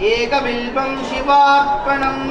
एकबिल्बं शिवार्पणम्।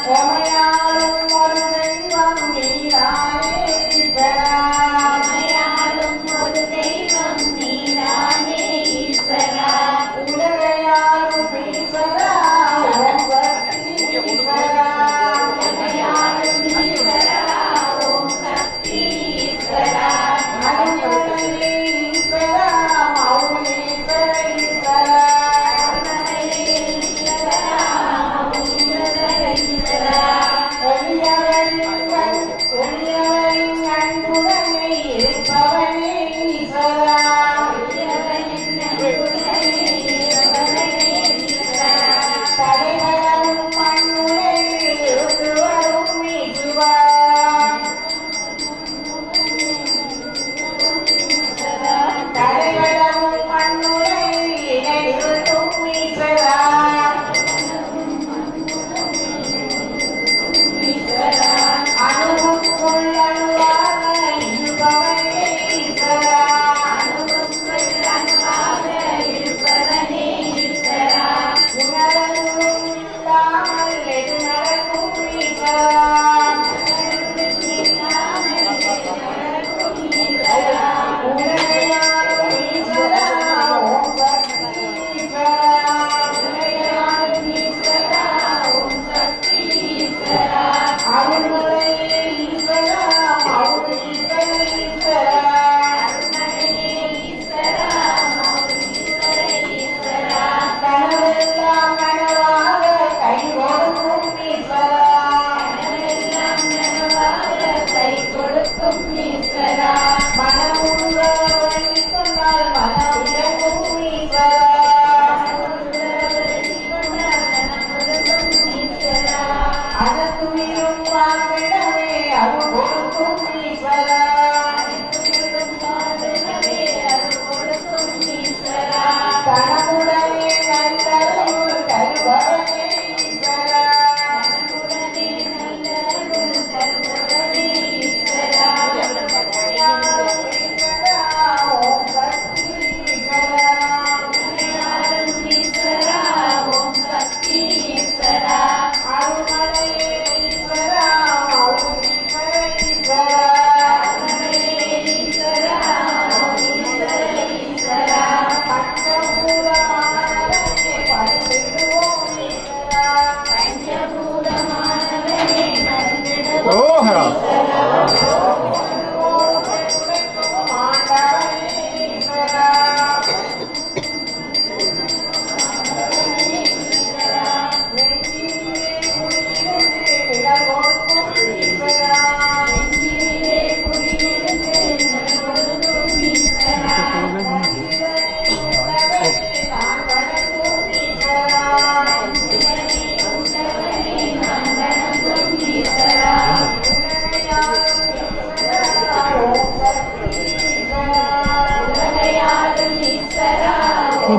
Ramayanam Varunai Vamira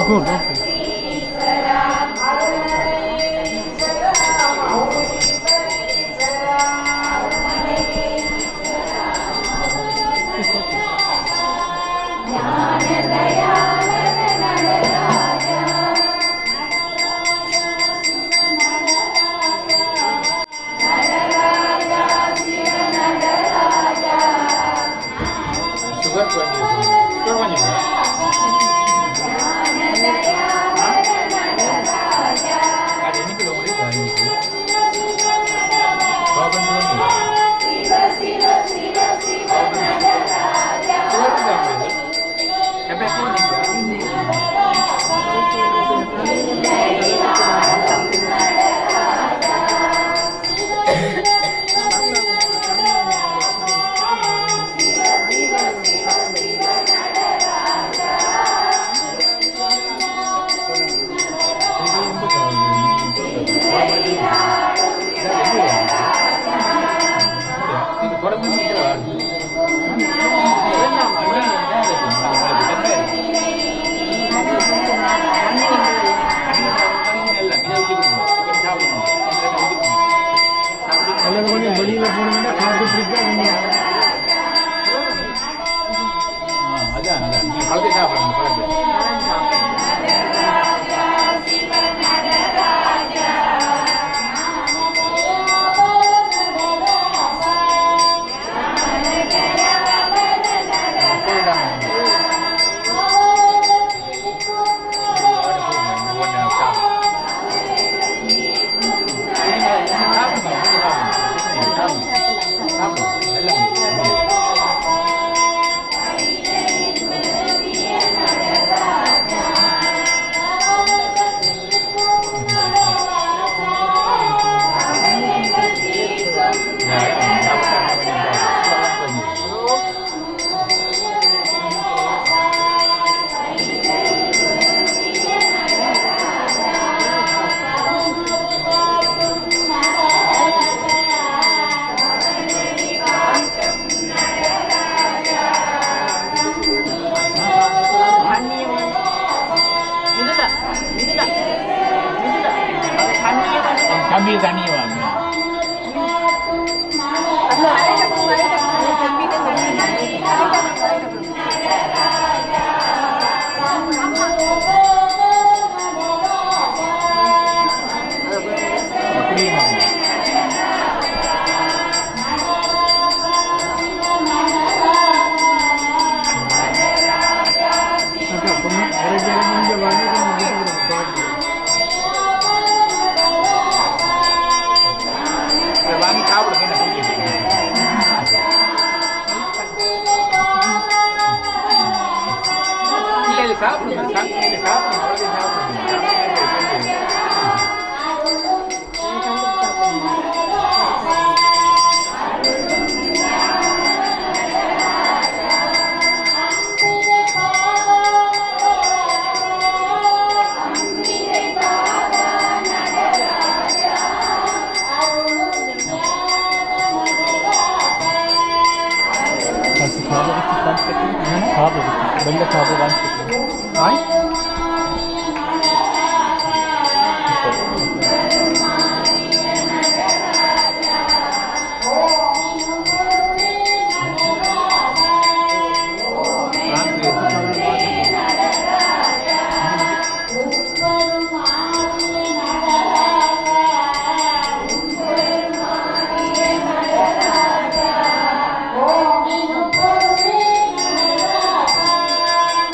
Good, okay. வெளியில் போனீங்கன்னா காற்று பிடிக்க அதான் பழத்தை சாப்பிடணும் பழத்தை கம்பி தண்ணி வாங்க வாங்கி சாப்பிடுங்க இல்லை சாப்பிடுங்க Kabel, wenn der Kabel reinstecken. Nein?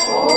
Oh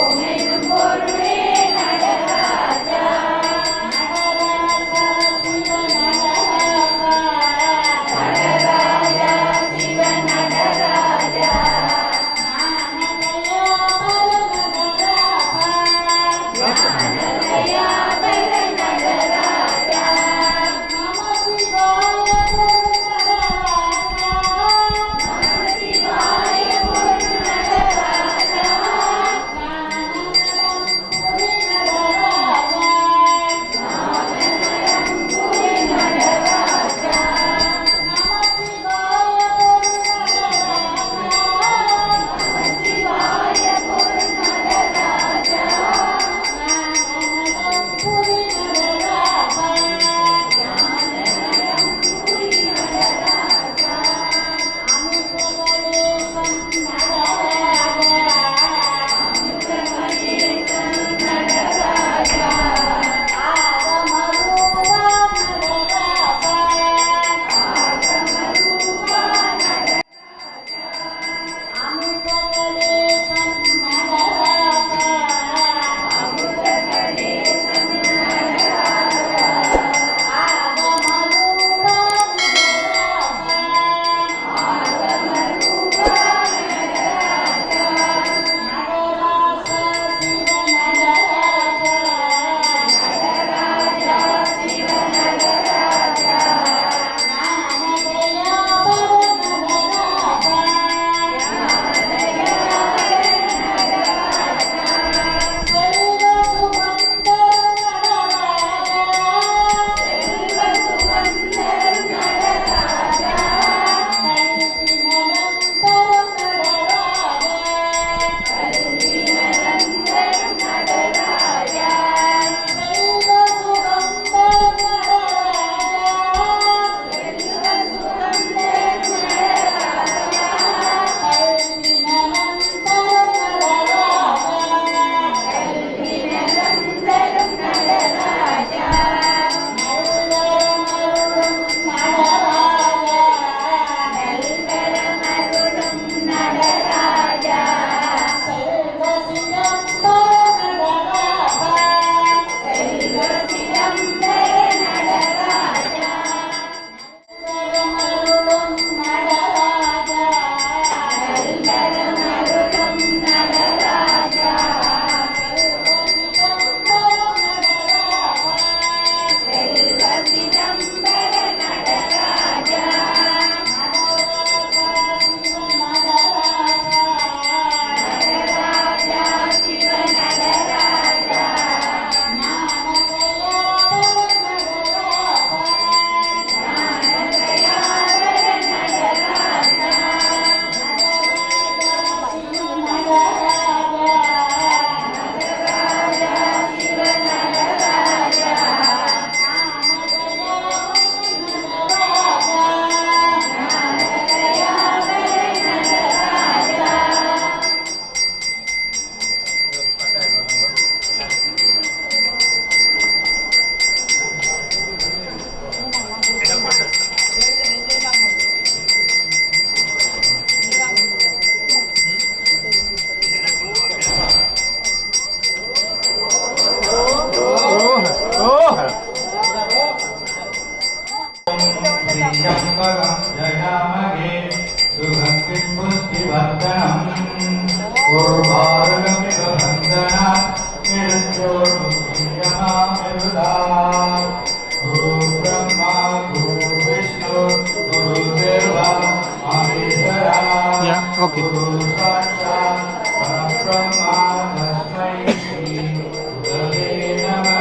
मृदा गुरु ब्रह्मा गुरु विष्णु गुरुदेवा महेश्वरा Yeah, okay. गुरु साक्षात् परब्रह्मा तस्मै श्री गुरवे नमः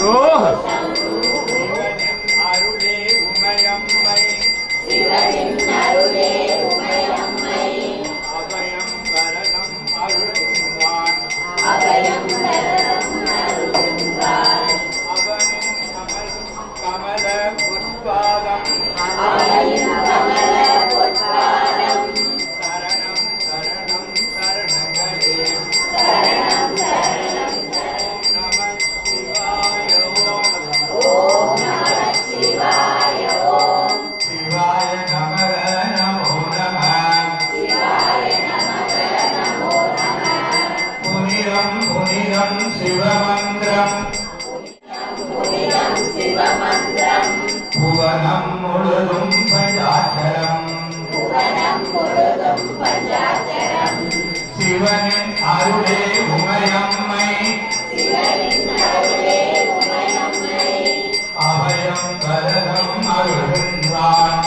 ओम नमः शिवाय சிவனின் அருளே உமையம்மை அபயம் கரதம் அருள்கின்றான்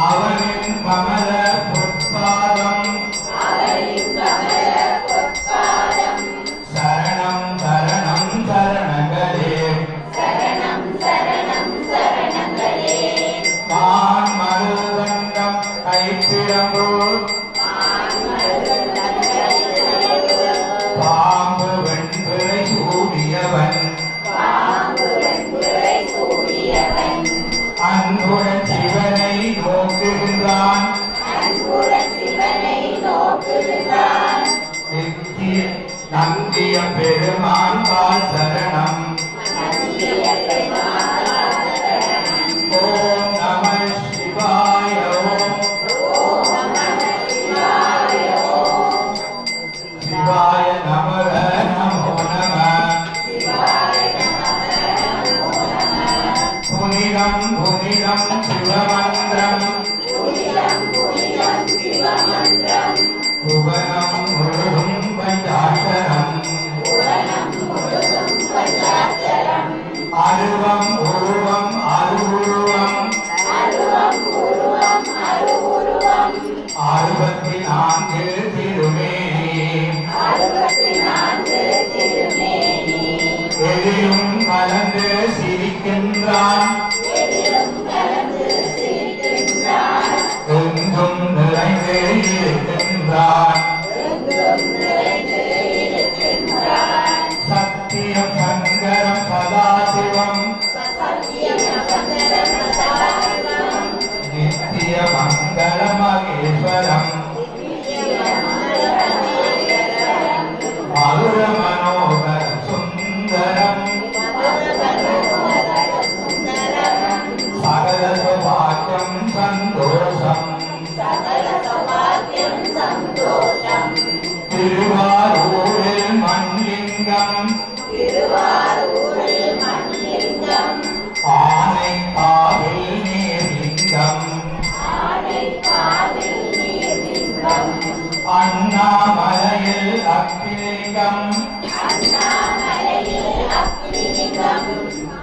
அவனின் கமல பொற்பாதம் சரணம் சரணம் சரணங்களே பான் மருதண்டம் கைப்பிரம்பூர் பாம்பு வெண்பிறை சூடியவன் அன்புடன் சிவனை நோக்குகின்றான் நந்திய பெருமான் பால் சரணம் ஓம் நம சிவாய சிவாய நம நமோ நம புனிதம் புனிதம் சிவமந்திரம் புவனம் முழுதும் பஞ்சாட்சரம்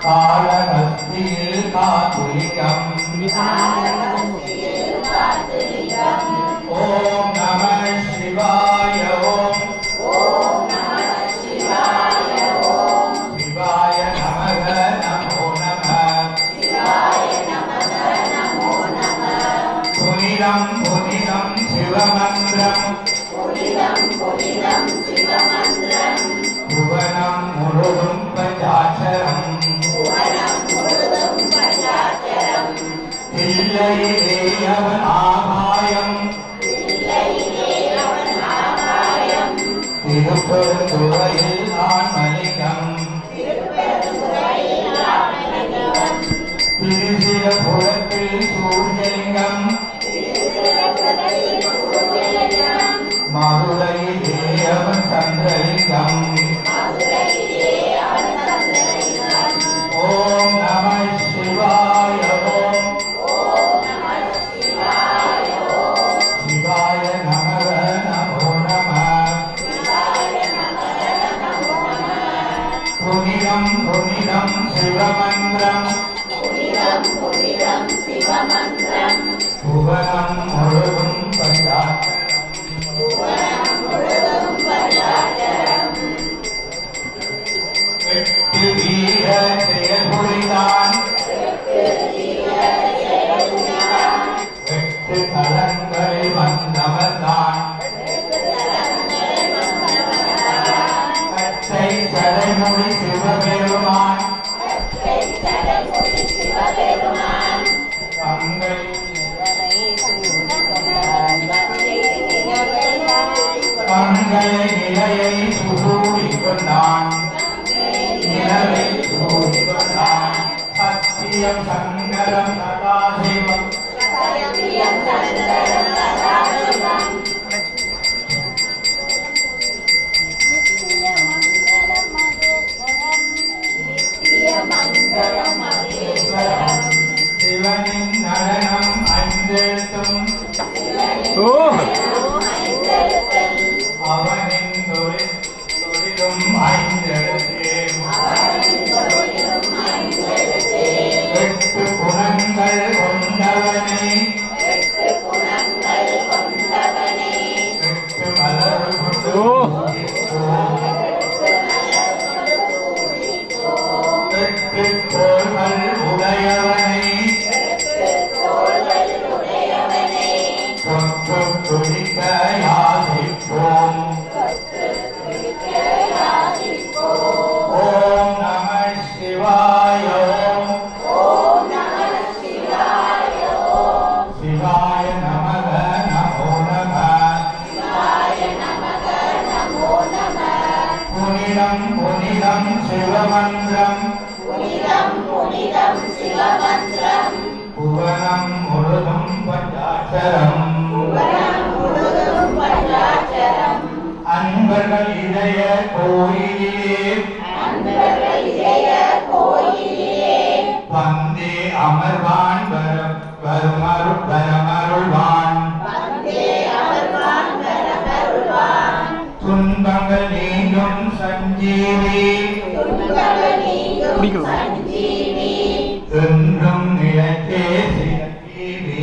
காலஹஸ்தியில் காத்துலிங்கம் ஓம் நம சிவாய ஓம் சிவாய நமக நமோ நம புனிதம் புனிதம் சிவமந்திரம் புவனம் முழுதும் பஞ்சாட்சரம் தில்லையிலே அவன் ஆகாயம் திருப்பெருந்துறையில் ஆன்மலிங்கம் திருச்சிரபுரத்தில் சூரியலிங்கம் மதுரையிலே அவன் சந்திரலிங்கம் ஓம் நம சிவாய ஓம் சிவாய நமக நமோ நம புனிதம் புனிதம் சிவமந்திரம் புவனம் முழுதும் பஞ்சாட்சரம் எட்டு வீர செயல்புரிதான் எட்டு தலங்களில் வந்தவர்தான் அச்சை சடைமுடி சிவபெருமான் பங்கை நிலையை சூடிக் கொண்டான் நிலவை சூடிக் கொண்டான் சத்தியம் சங்கரம் சதாசிவம் சிவனின் நடனம் ஐந்தெழுத்தும் அவனின் தொழிலும் ஐந்தெழுத்தே எட்டு குணங்கள் கொண்டவனே எட்டு மலர் எட்டு தோள்கள் உடையவனை தொட்டு துடிக்க யாசிப்போம் ஓம் நம சிவாய ஓம் சிவாய நமக நமோ நம புனிதம் புனிதம் சிவமந்திரம் புவனம் முழுதும் பஞ்சாட்சரம் அன்பர்கள் இதய கோயிலே வந்தே அமர்வான் வரமருள்வான் துன்பங்கள் நீங்கும் சஞ்சீவி என்றும் நிலைத்தே சிரஞ்சீவி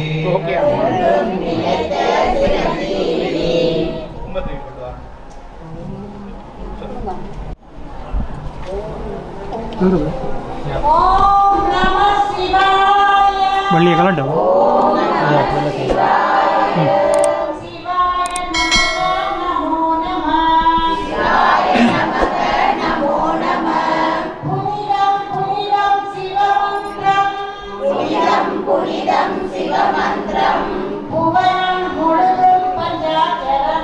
ஓம் நம சிவாய வள்ளியை கலட்டும் சிவாய நமோ நம புனிதம் புனிதம் சிவமந்திரம் புவனம் முழுதும் பஞ்சாட்சரம்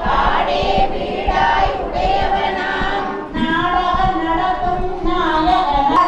காடே வீடாய் உடையவனாம் நாடகம் நடத்தும் நாயகனாம்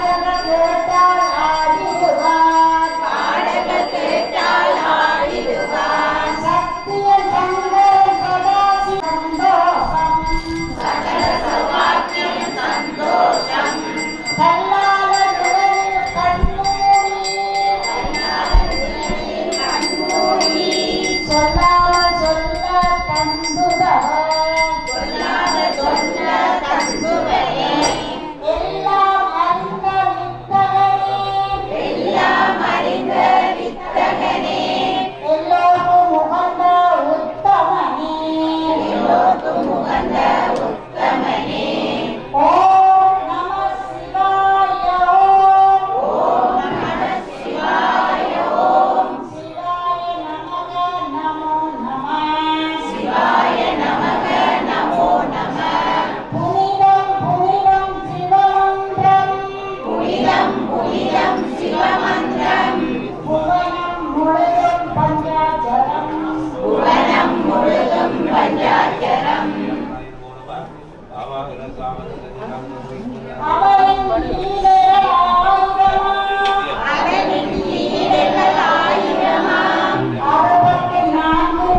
அவனின் ஈரேழு ஆயிரமாம் 64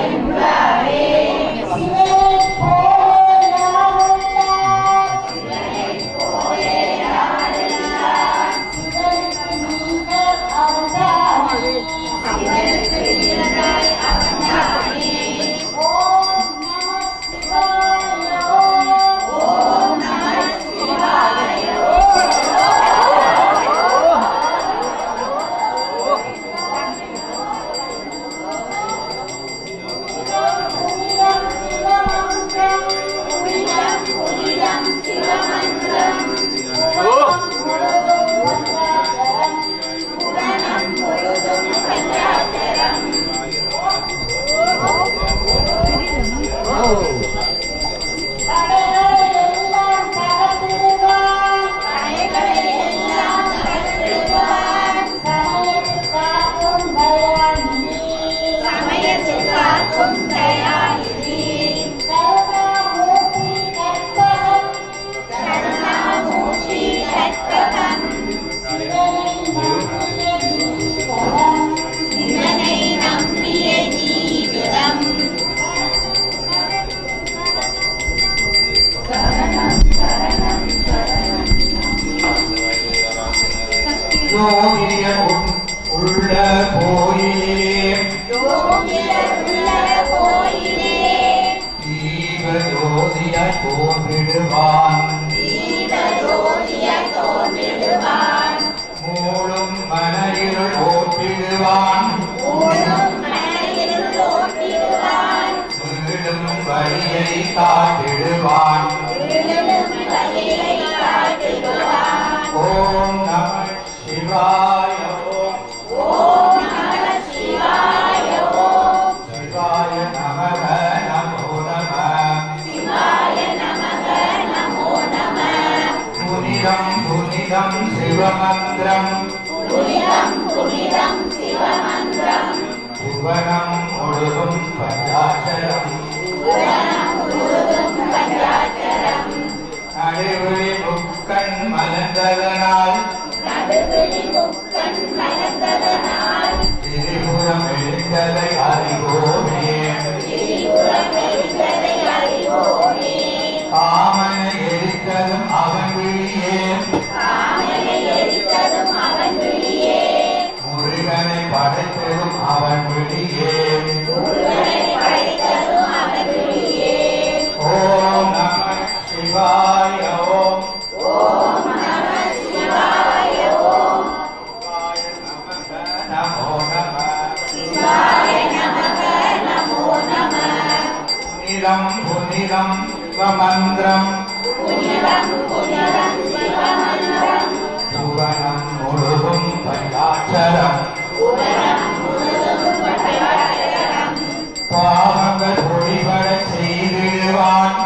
என்பாரே சிவனைப் போலே யாருள்ளார் சிவனுக்கு நீங்கள் அவர்தானே ஓம் நம சிவாய யோகியன் உள்ள கோயிலே ஜீவஜோதியாய் தோன்றிடுவான் மூடும் மனையிருள் ஓட்டிடுவான் வீடும் வழியை காட்டிடுவான் ஓம் நம சிவாய ஓம் சிவாய நமக நமோ நம புனிதம் புனிதம் சிவமந்திரம் புவனம் முழுதும் பஞ்சாட்சரம் நடுவழி முக்கண் மலர்ந்ததனால் திரிபுரம் எழுந்ததை அறிவோமே காமனை எரித்ததும் அவன் விழியே முருகனை படைத்ததும் அவன் விழியே ஓம் நம சிவாய ஓம் சிவாய நமக நமோ நம புனிதம் புனிதம் சிவமந்திரம் புவனம் முழுதும் பஞ்சாட்சரம் பாவங்கள் ஒளிபடச் செய்திடுவான்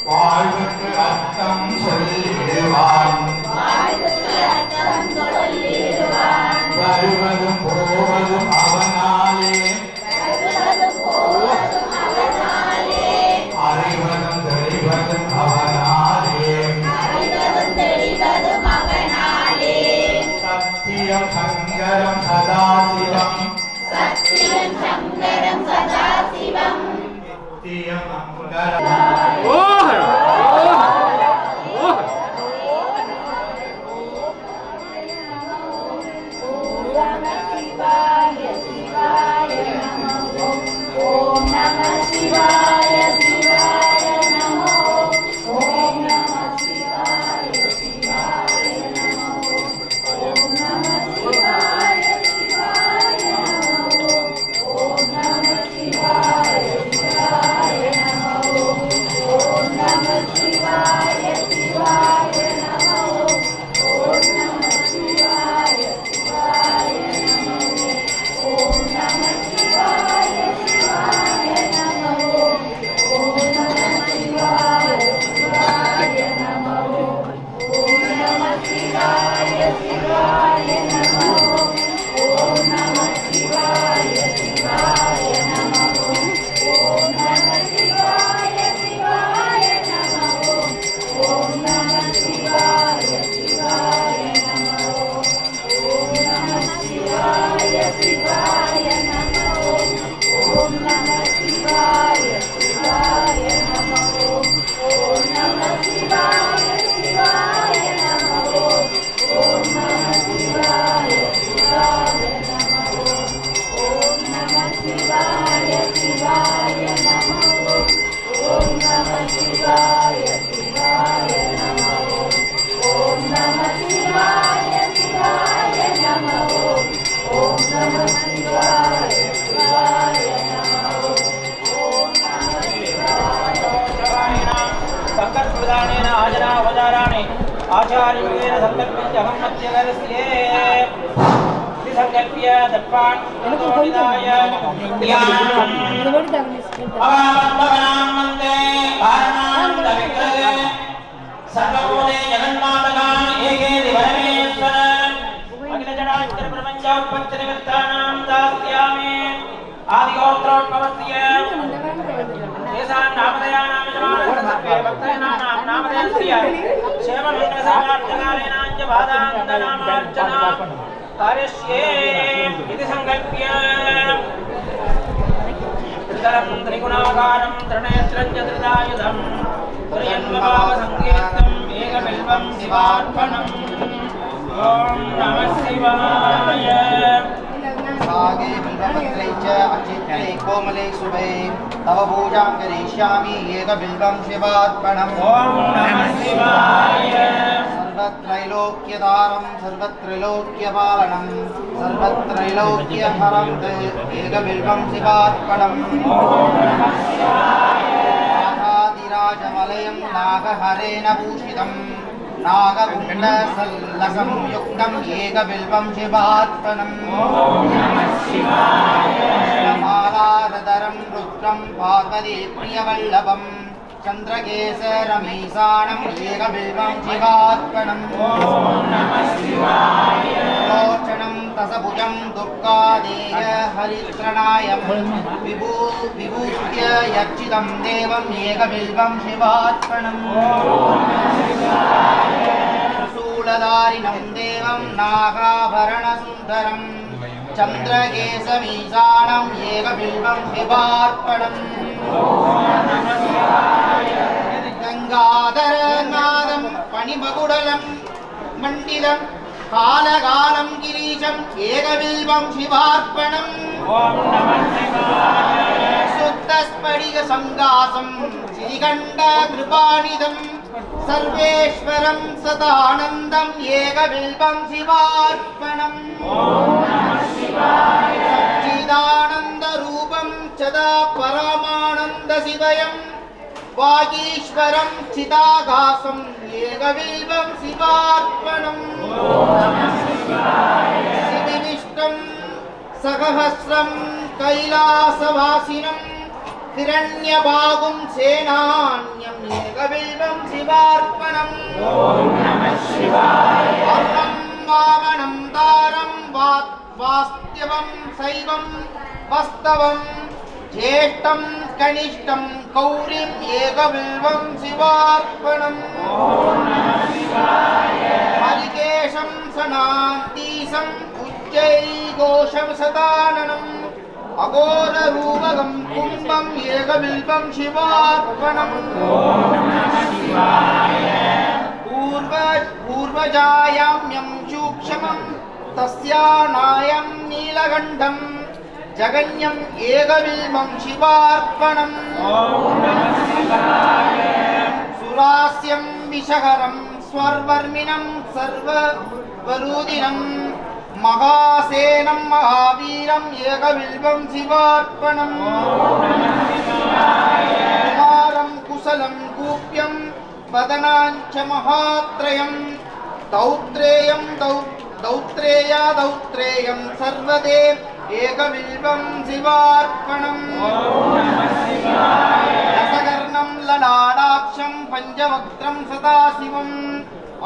வாழ்வுக்கு அர்த்தம் சொல்லிடுவான் வருவதும் போவதும் அவனாலே அறிவதும் தெளிவதும் அவனாலே சத்தியம் சங்கரம் சதாசிவம் நித்தியம் மங்களம் प्रदानेन आजनावताराणि आचार्येण संकल्प्यहं मध्यगरस्ये इति संकल्प्य दर्पान् निदाय अवामत्तवनां वन्दे भारणान्तविग्रहे सर्वभूते जगन्मातका एके दिवरमेश्वर अखिलजडाचर प्रपञ्चोत्पत्तिनिमित्तानां दास्यामि आदिगोत्रोद्भवस्य येषां नामधेयानां यजमानस्य भक्तानां नामधेयस्य सेवमङ्गलसमार्थकालेनाञ्च बाधान्तनामार्चना कार्यस्ये इति संकल्प्य त्रिदलं त्रिगुणाकारं त्रिनेत्रं च त्रिदायुधं त्र्यन्मभावसङ्केतम् एकबिल्वं शिवार्पणम् ॐ नमः शिवाय सागे बिल्वपत्रै च अचित्रे कोमले शुभे तव पूजां करिष्यामि एकबिल्वं शिवार्पणम् ॐ नमः शिवाय सर्वत्रैलोक्यदारं सर्वत्रैलोक्यपालनं सर्वत्रैलोक्यहरं एकबिल्वं शिवार्पणम् नागादिराजमलयं नागहरेण भूषितं नागकुण्डसल्लसं युक्तम् एकबिल्वं शिवार्पणम् मालारधरं रुद्रं पार्वतीप्रियवल्लभं चन्द्रकेसरमीशानम् एकबिल्वं शिवार्पणम् लोचनं तसभुजं दुर्गादेय हरित्रणायं विभूत्य यच्चिदं देवम् एकबिल्वं शिवार्पणम् शूलधारिणं देवं नागाभरणसुन्दरं चन्द्रकेशमीशानम् एकबिल्वं शिवार्पणम् गंगाधरनादं पणिमकुडलं मण्डिलं कालकालं गिरीशम् एकबिल्वं शिवार्पणम् शुद्धस्फटिकसङ्कासं श्रीकण्ठकृपानिधं सर्वेश्वरं सदानन्दम् एकबिल्वं शिवार्पणम् सच्चिदानन्दरूपं सदा परमानन्दशिवयं वागीश्वरं चिदाकाशम् एकबिल्वं शिवार्पणम् शिवविष्टं सहस्रं कैलासवासिनं हिरण्यबाहुं सेनान्यम् एकबिल्वं शिवार्पणम् अर्णं वामनं दारं वास्त्यवं शैवं वस्तवं ज्येष्ठं कनिष्ठं कौरिम् एकबिल्वं शिवार्पणम् हरिकेशं सनान्तीशम् उच्चैघोषं सदाननम् अघोररूपकं कुम्भम् एकबिल्वं शिवार्पणम् पूर्वजायाम्यं सूक्ष्मं तस्यानायं नीलकण्ठं जगन्यम् एकबिल्वं शिवार्पणम् सुरास्यं विषहरं स्वर्वर्मिणं सर्ववरुदिनं महासेनं महावीरम् एकबिल्वं शिवार्पणम् कुमारं कुशलं कूप्यं वदनाञ्च महात्रयं दौत्रेयं दौत्रेयं सर्वदे एकबिल्वं शिवार्पणम् रसकर्णं ललाटाक्षं पञ्चवक्त्रं सदाशिवम्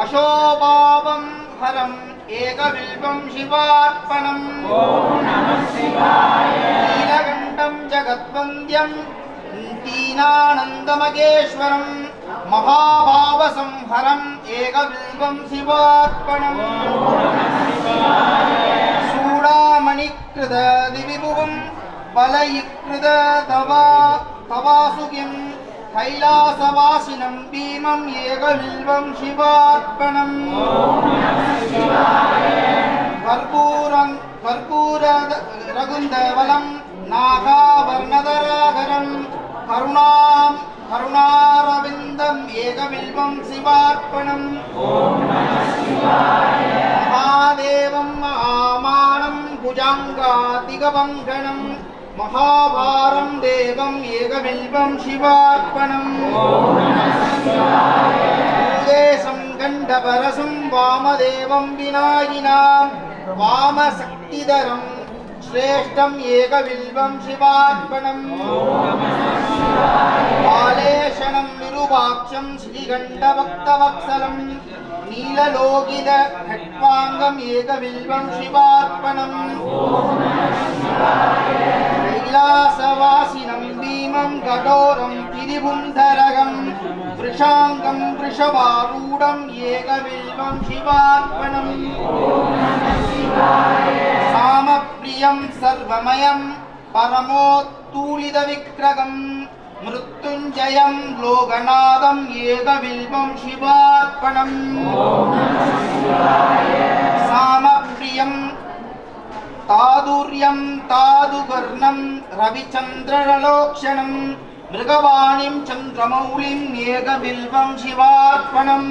अशोभावं हरम् एकबिल्वं शिवार्पणम् नीलकण्ठं जगद्वन्द्यं दीनानन्दमगेश्वरं महाभावसंहरम् एकबिल्वं शिवार्पणम् चूडामणिकृत दिविभुवं बलयिकृत तवासुकिं कैलासवासिनं भीमम् एकबिल्वं शिवार्पणम् कर्पूररघुन्दवलं नागाभरणधराधरं करुणारविन्दम् एकबिल्वं शिवार्पणम् महादेवं महामानं भुजङ्गातिगवङ्गणं महाभारं देवं एकबिल्वं शिवार्पणम् भूदेशं गण्डपरशं वामदेवं विनायिनां वामशक्तिधरं श्रेष्ठम् एकबिल्वं शिवार्पणम् बालेशनं विरूपाक्षं श्रीगण्डभक्तवत्सलं नीललोकित खट्वाङ्गम् एकबिल्वं शिवार्पणम् कैलासवासिनं भीमं कठोरं तिरिपुंधरगं वृषाङ्गं वृषभारूढं एकबिल्वं शिवार्पणम् सामप्रियं सर्वमयं परमोत्तुलितविग्रहं मृत्युञ्जयं लोकनाथं एकबिल्वं शिवार्पणम् सामप्रियं तादुर्यं तादुवर्णं रविचन्द्रलोक्षणं मृगवाणीं चन्द्रमौलिं एकबिल्वं शिवार्पणम्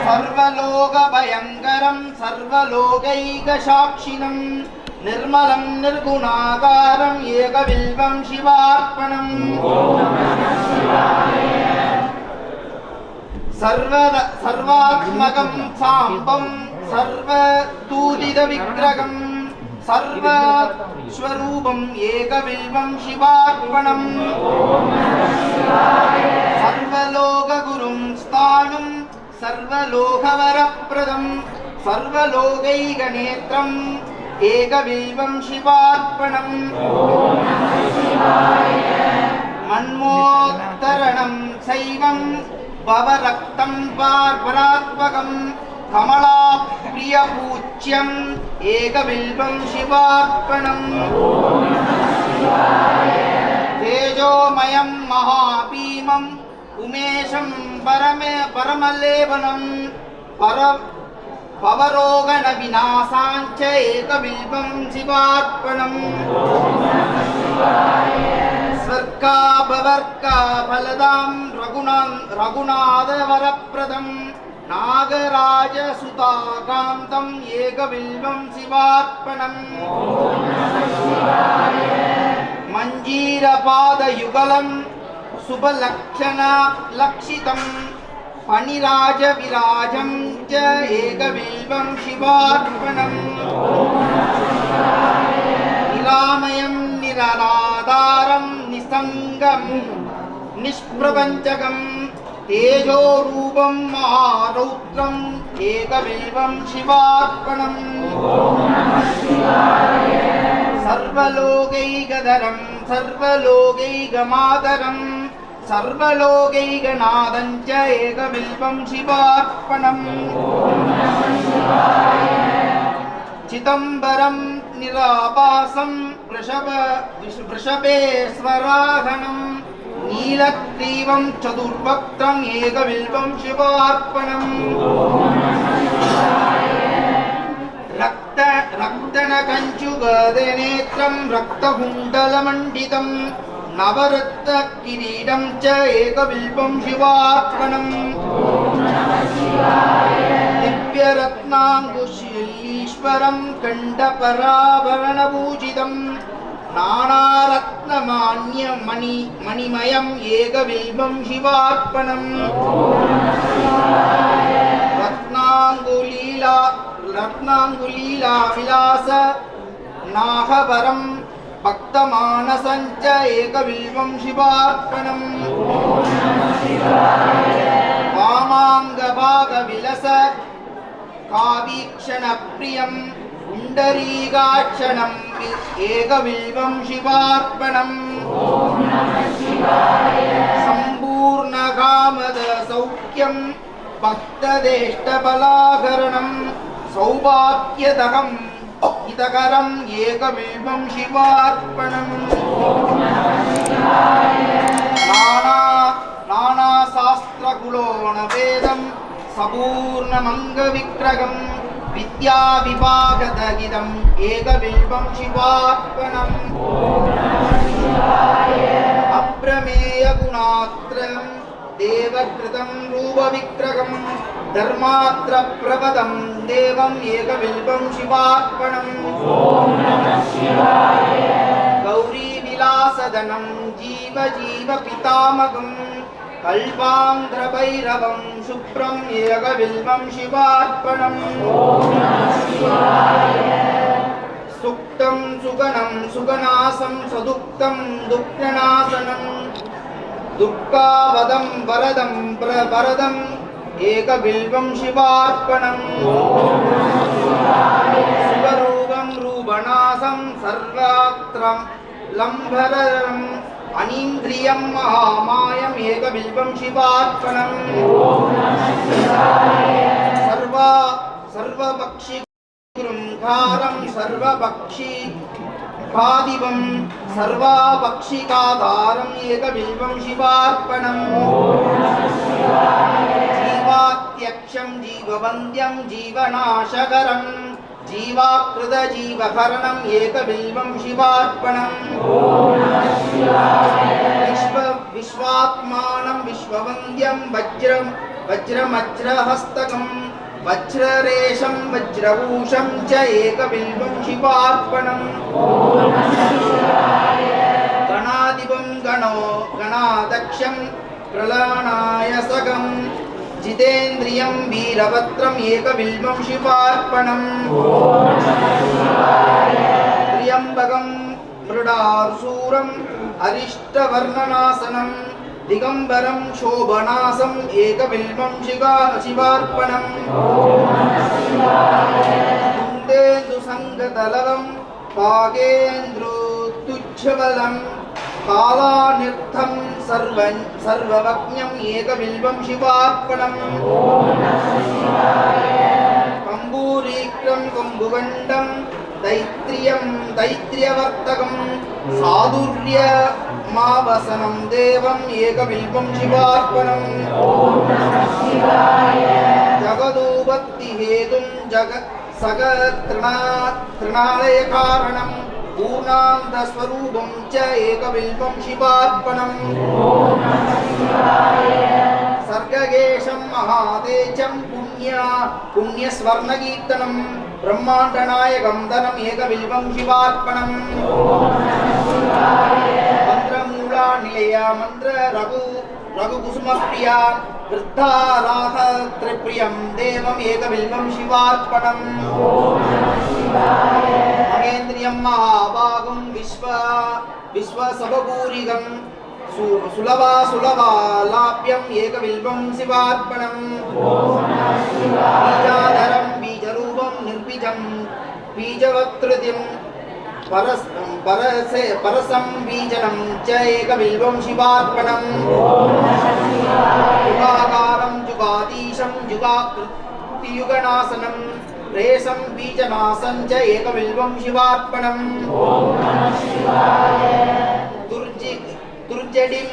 सर्वलोकभयङ्करं सर्वलोकैकसाक्षिणं निर्मलं निर्गुणाकारं एकबिल्वं शिवार्पणम् सर्वात्मकं साम्बं सर्वतूलितविग्रहं सर्वस्वरूपम् एकबिल्वं शिवार्पणम् सर्वलोकगुरुं स्थाणुं सर्वलोकवरप्रदं सर्वलोकैकनेत्रम् एकबिल्वं शिवार्पणम् मन्मोत्तरणं शैवं भवरक्तं पार्परात्मकं कमलाप्रियपूज्यम् एकबिल्वं शिवार्पणम् तेजोमयं महाभीमम् उमेशं परमलेपनं पवरोगणविनाशाञ्च एकबिल्वं शिवार्पणम् स्वर्गापवर्गफलदां रघुनाथवरप्रदं नागराजसुताकान्तं एकबिल्वं शिवार्पणम् मञ्जीरपादयुगलं शुभलक्षणलक्षितं फणिराजविराजं च एकबिल्वं शिवार्पणम् निरामयं निराधारं निसङ्गं निष्प्रपञ्चकं तेजोरूपं महारौद्रम् एकबिल्वं शिवार्पणम् सर्वलोकैकधरं सर्वलोकैकमातरं सर्वलोकैकनाथं च एकबिल्वं शिवार्पणम् चिदम्बरं निराभासं वृषभेश्वराहनं नीलग्रीवं चतुर्भक्त्रम् एकबिल्वं शिवार्पणम् रक्तनकञ्चुगदनेत्रं रक्तकुण्डलमण्डितं नवरत्नकिरीटं च एकबिल्वं शिवार्पणम् दिव्यरत्नाङ्कुशीश्वरं कण्ठपराभरणपूजितं नानारत्नमान्यमणिमयम् एकबिल्वं शिवार्पणम् रत्नाङ्गुलीला विलास नाहपरं भक्तमानसं च एकबिल्वं शिवार्पणम् वामाङ्गभागविलस कावीक्षणप्रियं पुण्डरीकाक्षणम् एकबिल्वं शिवार्पणम् सम्पूर्णकामद सौख्यं भक्तदेष्टबलाकरणं सौभाग्यदहं हितकरम् एकबिल्वं शिवार्पणम् नानाशास्त्रकुलोणवेदं सपूर्णमङ्गविग्रहं विद्याविभागदगिदम् एकबिल्वं शिवार्पणम् अप्रमेयगुणात्रयं देवकृतं रूपविग्रहं धर्मात्र प्रपदं देवं एकबिल्बं शिवार्पणम् गौरी विलासधनं जीव जीव पितामहं कल्पान्ध्रभैरवं शुभ्रं एकबिल्बं शिवार्पणम् सुक्तं सुगनं सुगनासं सदुक्तं दुःखनाशनं दुःखावदं वरदं प्रवरदम् एकबिल्बं शिवार्पणम् सुगरूपं रूपनासं सर्वात्रं लम्भरम् अनीन्द्रियं महामायम् एकबिल्बं शिवार्पणम् सर्वपक्षि कृंखारं सर्वपक्षि खादिवं सर्वपक्षिकाधारम् एकबिल्बं शिवार्पणम् जीवात्यक्षं जीववन्द्यं जीवनाशकरं जीवाकृतजीवहरणम् एकबिल्बं शिवार्पणम् विश्वात्मानं विश्ववन्द्यं वज्रमज्रहस्तकम् वज्ररेशं वज्रभूषं च एकबिल्बं शिवार्पणम् गणाधिपं गणाध्यक्षं प्रलनायसकं जितेन्द्रियं वीरभद्रम् एकबिल्बं शिवार्पणम् त्र्यम्बकं मृडासुरम् अरिष्टवर्णनाशनं दिगंबरं शोभनासं एकबिल्बं शिवार्पणम् कुन्देन्दुसङ्गतलवं पागेन्द्रोत्तुच्छबलं कालानिर्थं सर्ववज्ञम् एकबिल्बं शिवार्पणम् कम्बूरीक्रं कम्बुगण्डं दैत्र्यवर्तकं साधुर्यमावसनं देवम् एकबिल्बं शिवार्पणम् जगदुपत्तिहेतुं सकतृणालयकारणं पूर्णान्तस्वरूपं च एकबिल्बं शिवार्पणम् सर्गगेशं महातेजं पुण्यस्वर्णकीर्तनं ब्रह्माण्डनायकं धनम् एकबिल्बं शिवार्पणम् मन्त्रमूलानिलया मन्त्र रघुकुसुमप्रिया वृद्धाराह त्रिप्रियं देवम् एकबिल्बं शिवार्पणम् महेन्द्रियं महाभागं विश्वसभपूरिगं सुलभालाभ्यम् एकबिल्बं शिवार्पणम् बीजाधरं बीजरूपं निर्बीजं बीजवक्त्रदिं परसं बीजनं च एकबिल्बं शिवार्पणम् युगाकारं जुगाधीशं जुगाकृतियुगनाशनं रेशं बीजनाशं च एकबिल्बं शिवार्पणम् दुर्जडिं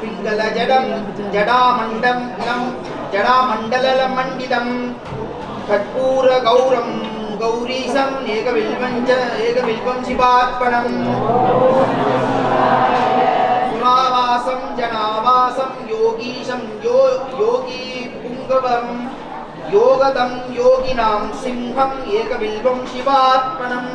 पिङ्गलजडं जडामण्डलमण्डितं कर्पूरगौरं गौरीशं एकबिल्बं शिवार्पणम् सुरावासं जनावासं योगीशं योगी पुङ्गवं योगदं योगिनां सिंहम् एकबिल्बं शिवार्पणम्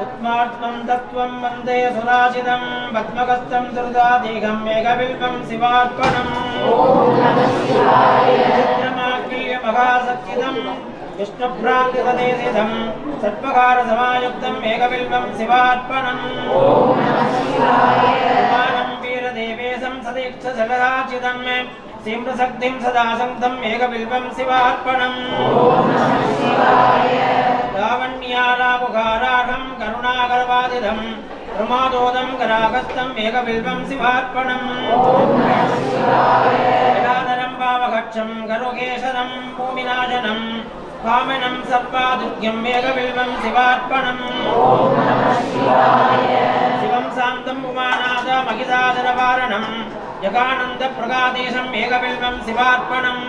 उत्मात्मं तत्त्वं वन्दे सुराचितं पद्मकस्तं दुर्गादेहम् एकबिल्बं शिवार्पणम् महासच्चिदं विष्णुभ्रान्तिसदेशितं सत्पकारसमायुक्तम् एकबिल्बं शिवार्पणम् उमानं वीरदेवेशं सदीक्षसलराचितं सीम्रशक्तिं सदा सङ्क्तं एकबिल्बं शिवार्पणम् लावण्यालामुखाराढं करुणागर्वादिधं प्रमादोदं करागस्तं एकबिल्बं शिवार्पणम् जलाधरं पावकक्षं करुकेशरं भूमिनाशनं कामिनं सर्वादुर्ग्यम् एकबिल्बं शिवार्पणम् शिवं शान्तं उमानाथमखिलाधरवारणं जगानन्दप्रगादेशम् एकबिल्बं शिवार्पणम्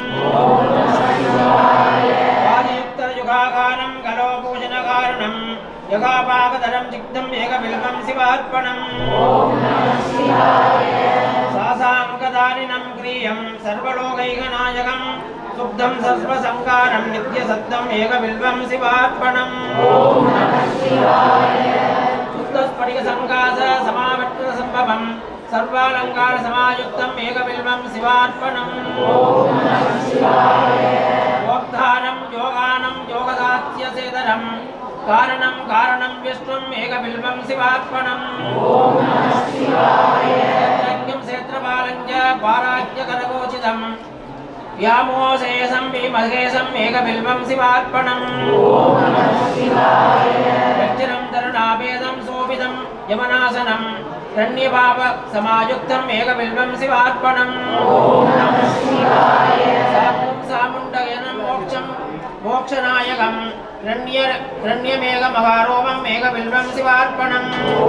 वादियुक्तयुगाकारं कलोपूजनकारणं जगापाकधरं चिक्तम् एकबिल्बं शिवार्पणम् सासाङ्कदा सर्वकारिणं क्रियं सर्वलोकैकनायकं सुब्धं सर्वसंकारं नित्यसत्तं एकबिल्वं शिवार्पणम् ॐ नमः शिवाय शुद्धस्फटिकसंकाश समावर्तनसम्भवं सर्वालङ्कारसमायुक्तम् एकबिल्वं शिवार्पणम् ॐ नमः शिवाय योक्तारं योगानं योगदात्यसेदरं कारणं कारणं विष्णुम् एकबिल्वं शिवार्पणम् ॐ नमः शिवाय क्षेत्रज्ञं क्षेत्रपालं च पाराज्यकरगोचितं व्यामोशेषं भीमहेशम् एकबिल्वं शिवार्पणम् ॐ नमः शिवाय वज्रं तरुणाभेदं शोभितं यमनासनं रण्यभावसमायुक्तम् एकबिल्वं शिवार्पणम् ॐ नमः शिवाय सामुण्डयनं मोक्षं मोक्षनायकं रण्यमेघमहारोपम् एकबिल्वं शिवार्पणम्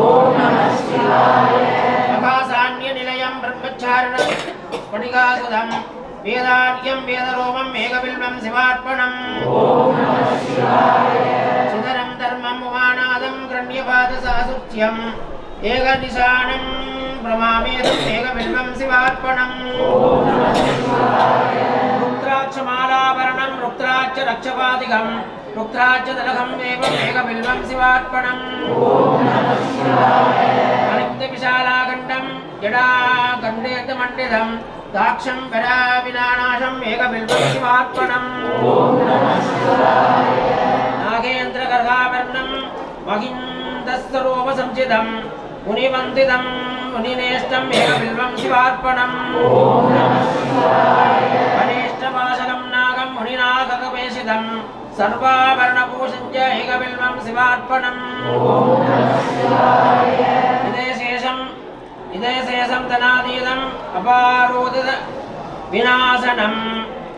ॐ नमः शिवाय आकाशान्यनिलयं ब्रह्मचारिणं स्फटिकासुधं वेदार्यं वेदरोपम् एकबिल्वं शिवार्पणम् ॐ नमः शिवाय चिदरं धर्मम् उमानादं गण्यपादसासुच्यम् एकनिशानं प्रमामेदम् एकबिल्वं शिवार्पणम् ॐ नमः शिवाय रुद्राक्षमालाभरणं रुद्राक्षरक्षपादिकं रुद्राक्षदलकं एवम् एकबिल्वं शिवार्पणम् ॐ नमः शिवाय अनित्यविशालाखण्डं जडाखण्डेतमण्डितं दाक्षं पराविनाशम् एकबिल्वं शिवार्पणम् ॐ नमः शिवाय नागेन्द्रगर्भाभरणं महिन्दस्तरूपसंचितं मुनिवन्दितं मुनिनेष्टम् एकबिल्वं शिवार्पणम् ॐ नमः शिवाय अनेष्टवासकं नागं मुनिनागकवेशितं सर्वाभरणभूषं च एकबिल्वं शिवार्पणम् ॐ नमः शिवाय इदेशेषं धनादीदम् अपारोदित विनाशनं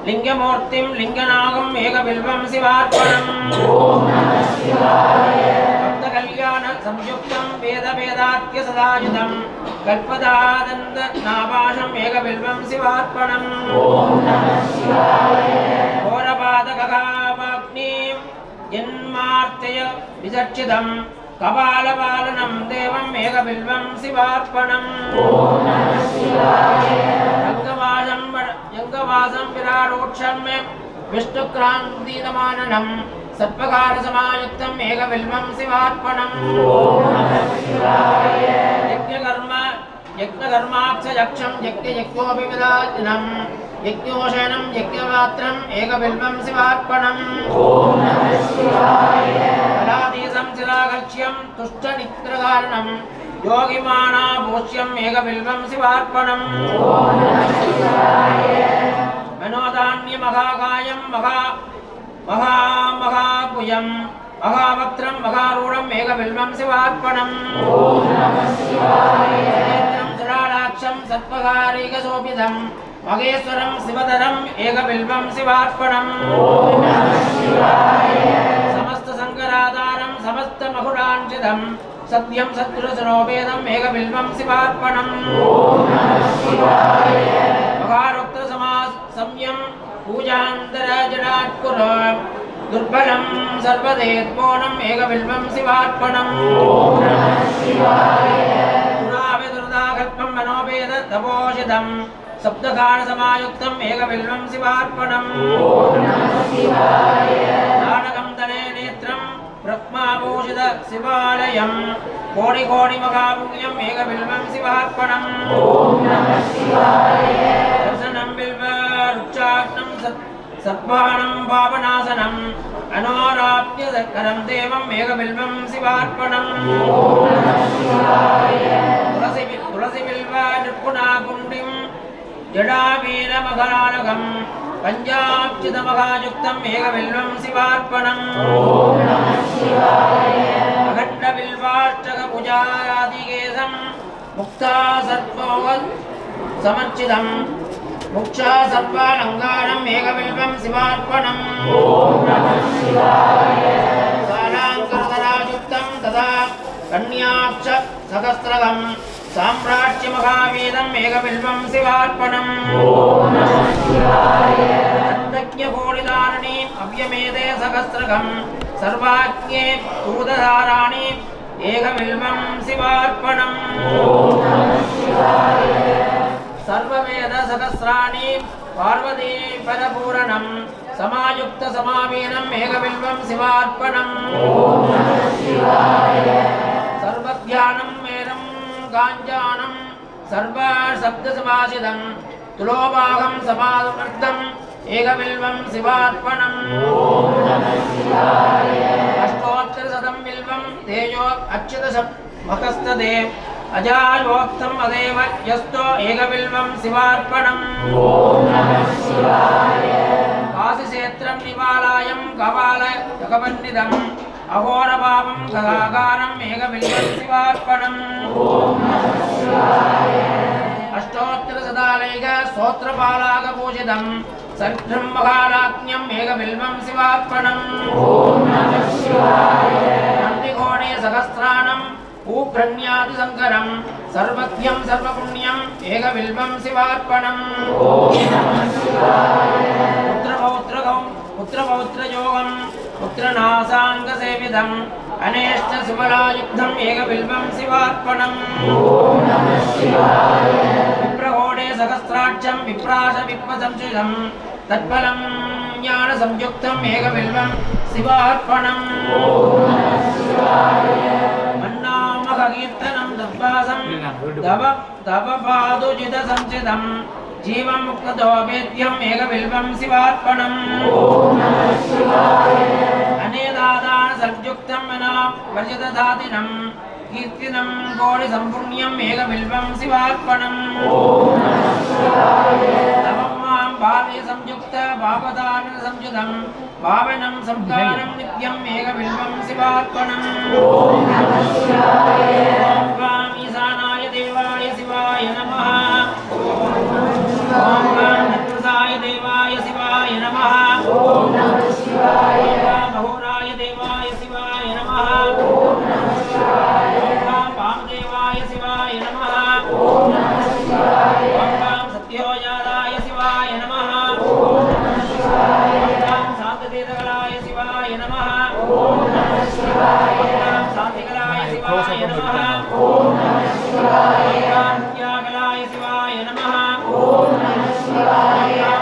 लिङ्गमूर्तिं लिङ्गनागम् एकबिल्वं शिवार्पणम् ॐ नमः शिवाय भक्तकल्याण संयुक्तं वेदवेदात्यसदायुधं कल्पदादन्तनाभाषम् एकबिल्वं शिवार्पणम् ॐ नमः शिवाय घोरपादकगावाग्निं जन्मार्तय विचक्षितं कपालपालनं देवम् एकबिल्वं शिवार्पणम् ॐ नमः शिवाय यङ्गवासं विरारोक्षं विष्णुक्रान्तिदमाननं सर्वकारसमायुक्तम् एकबिल्वं शिवार्पणम् ॐ नमः शिवाय यज्ञकर्माक्षयक्षं यज्ञयज्ञोऽभिविदादिनं यज्ञोशनं यज्ञपात्रम् एकबिल्वं शिवार्पणम् ॐ नमः शिवाय कलाधीशं शिलागक्ष्यं तुष्टनित्रकारणं योगिमानाभूष्यम् एकबिल्वं शिवार्पणम् ॐ नमः शिवाय मनोधान्यमहाकायं महाभुजं महावक्त्रं महारूढम् एकबिल्वं शिवार्पणम् ॐ नमः शिवाय सुरालाक्षं सत्त्वकारिकशोभितं महेश्वरं शिवधरम् एकबिल्वं शिवार्पणम् ॐ नमः शिवाय समस्तसङ्कराधारं समस्तमहुराञ्चितं सत्यं सद्गुरुसरोपेदम् एकबिल्वं शिवार्पणम् ॐ नमः शिवाय महारुक्तसंयं पूजान्तरजडात्कुर दुर्बलं सर्वदेत्पोनम् एकबिल्वं शिवार्पणम् ॐ नमः शिवाय पुराविदुर्दाकल्पं मनोवेद तपोषितं सप्तकालसमायुक्तम् एकबिल्वं शिवार्पणम् ॐ नमः शिवाय नाटकं तने नेत्रं ब्रह्माभूषित शिवालयं कोटिकोटिमहापुण्यम् एकबिल्वं शिवार्पणम् ॐ नमः शिवाय दर्शनं बिल्ववृक्षाग्नं सत्पानं पापनाशनम् अनाराप्यकरं देवम् एकबिल्वं शिवार्पणम् ॐ नमः शिवाय तुलसीबिल्वनिर्गुणाकुण्डिं जडावीरमघरानकं पञ्चाक्षितमहायुक्तम् एकबिल्वं शिवार्पणम् ॐ नमः शिवाय अखण्डबिल्वाष्टकभुजादिकेशं मुक्ता सर्वोत् समर्चितं मुक्षा सर्वालङ्कारम् एकबिल्वं शिवार्पणम् ॐ नमः शिवाय सालाङ्करधरायुक्तं तथा कन्याक्ष सहस्रकं साम्राज्यमहावेदम् एकबिल्वं शिवार्पणम् ॐ नमः शिवाय तज्ञकोटिधारणीम् अव्यमेधे सहस्रकं सर्वाज्ञे भूतधाराणि एकबिल्वं शिवार्पणम् ॐ नमः शिवाय सर्ववेद सहस्राणि पार्वती परपूरणं समायुक्त समावीनं एकबिल्वं शिवार्पणम् सर्वध्यानं मेरं गाञ्जानं सर्वशब्दसमासिदं तुलोभागं समावर्तं एकबिल्वं शिवार्पणम् अष्टोत्तरशतं बिल्वं तेजो अच्युतमकस्तदे अजायोक्तम् अदेव यस्तो एकबिल्वं शिवार्पणम् काशीक्षेत्रं निवालायं कपालकपण्डितम् अघोरभावं गदाकारम् एकबिल्वं शिवार्पणम् अष्टोत्तरशतालैक स्तोत्रपालाकपूजितं सरित्रं महाराज्ञम् एकबिल्वं शिवार्पणम् नन्दिकोणे सहस्राणं ऊभ्रण्यादिशङ्करं सर्वज्ञं सर्वपुण्यम् एकबिल्वं शिवार्पणम् पुत्रपौत्रयोगं पुत्रनासाङ्गसेवितम् अनेश्च सुबलायुक्तम् एकबिल्वं शिवार्पणम् विप्रघोडे सहस्राक्षं विप्राश विप्पसंशुतं तत्फलं ज्ञानसंयुक्तम् एकबिल्वं शिवार्पणम् मन्नामकीर्तनं दब्बासं दवपादुजितसंचितं जीवं मुक्तो वेद्यम् एकबिल्वं शिवार्पणम् अनेदादानसंयुक्तं मना वर्जितधातिनं कीर्तिनं गौरीसम्पुण्यम् एकबिल्वं शिवार्पणम् तवं मां भावे संयुक्त भावदानसंयुतं भावनं संस्कारं नित्यम् एकबिल्वं शिवार्पणम् ॐ ईशानाय देवाय शिवाय नमः ॐ नृसाय देवाय शिवाय नमः ॐ महोराय देवाय शिवाय नमः ॐ वामदेवाय शिवाय नमः ॐ सत्योजाताय शिवाय नमः ॐ शान्तितीर्थकलाय शिवाय नमः ॐ शान्तिकलाय शिवाय नमः ॐ त्यागलाय शिवाय नमः ॐ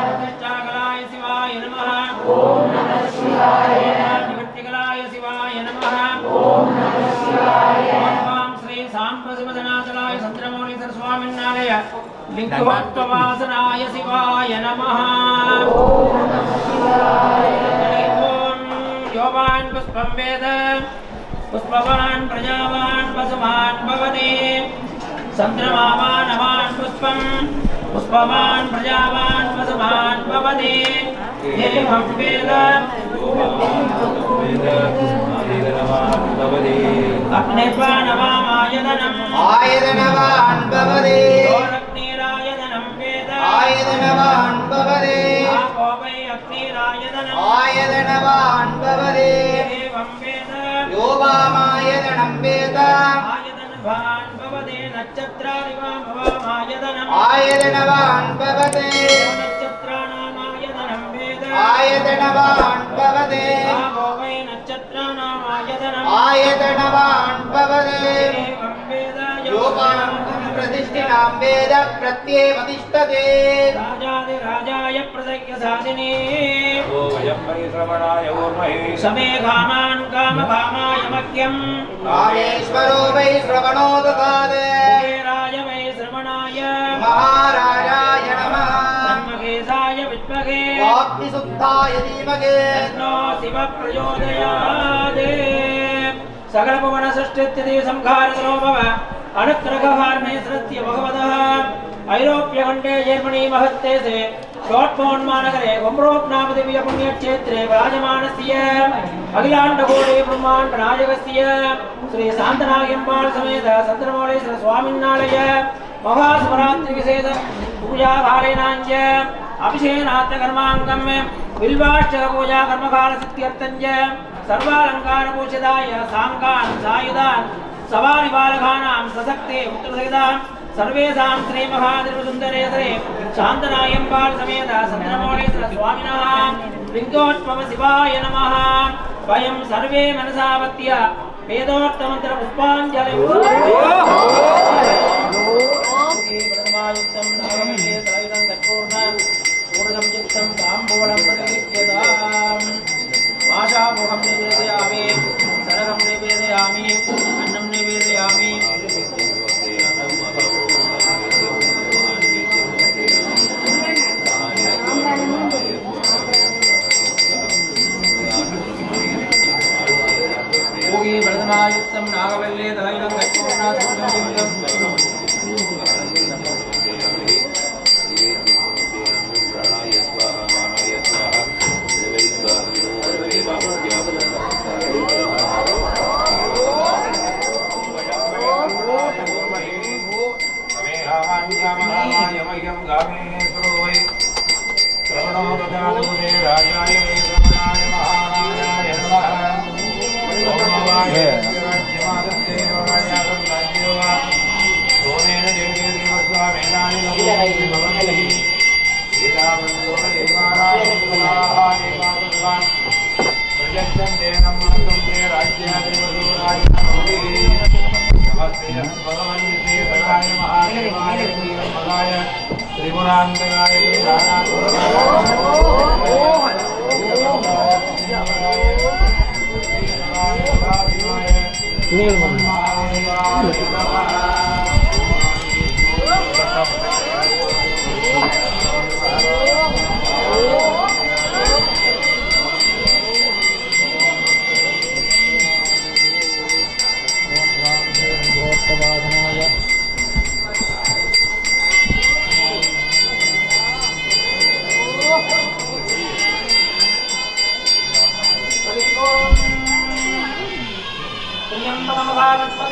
प्रतिष्ठाकलाय शिवाय नमः ॐ निवृत्तिकलाय शिवाय नमः ॐ श्री सांप्रसमजनाचलाय चन्द्रमौलीधर स्वामिन्नालय लिङ्गवत्ववासनाय शिवाय नमः ॐ योवान् पुष्पं वेद पुष्पवान् प्रजावान् पशुमान् भवति चन्द्रमावानवान् पुष्पं पुष्पवान् प्रजावान् पशुमान् भवति एवं वेद अग्निर्वाणवामायतनम् आयतनवान् भवति अग्निरायतनं वेद आयतनवान् भवति आपो वै अग्निरायतनम् आयतनवान् भवति एवं वेद यो वामायतनं वेद आयतनवान् भवति नक्षत्रादिवामवामायतनम् आयतनवान् भवति नक्षत्राणामायतनं वेद आयतनवान् भवति आपो वै नक्षत्राणामायतनम् आयतनवान् भवति एवं वेद योगानं प्रतिष्ठितां वेद प्रत्येव तिष्ठते राजाधिराजाय प्रदय्यसाधिने ओ वयं परिश्रवणाय ऊर्महे समे कामान् कामकामाय मह्यम् कामेश्वरो वै श्रवणो ददाते कुबेराय वै श्रवणाय महाराजाय नमः ब्रह्मकेशाय विद्महे वाग्विशुद्धाय धीमहि तन्नो शिव प्रचोदयात् सकल भुवन सृष्टिस्थिति संहारकरो भव अनुग्रहहार्मेश्वरस्य भगवतः ऐरोप्यखण्डे जर्मनी महत्तेसे शॉर्टमोन्मानगरे गोम्रोक्नाम दिव्य पुण्यक्षेत्रे विराजमानस्य अखिलाण्डकोटि ब्रह्माण्ड नायकस्य श्री शान्तनागेम्बाळ समेत चन्द्रमौळीश्वर स्वामिन्नालय महाशिवरात्रि विशेष पूजा कालेनाञ्च अभिषेकात् कर्माङ्गम् बिल्वाष्टक पूजा कर्मकाल सिद्ध्यर्थञ्च सर्वालंकार पूजिताय सांगान् सायुधान् सवारि बालकानां सशक्ते पुत्रसहितां सर्वेषां श्री महादेवसुन्दरेश्वरे शान्तनायम्बाळ समेत चन्द्रमौळीश्वर स्वामिनः लिङ्गोत्पम शिवाय नमः वयं सर्वे मनसावत्य वेदोक्तमन्त्र पुष्पाञ्जलिं ताम्बूलं प्रतिगृह्यताम् आशामुखं निवेदयामि सरगं निवेदयामि अन्नं निवेदयामि योगी वरदनायुक्तं नागवल्ले तैलं गच्छोनाथं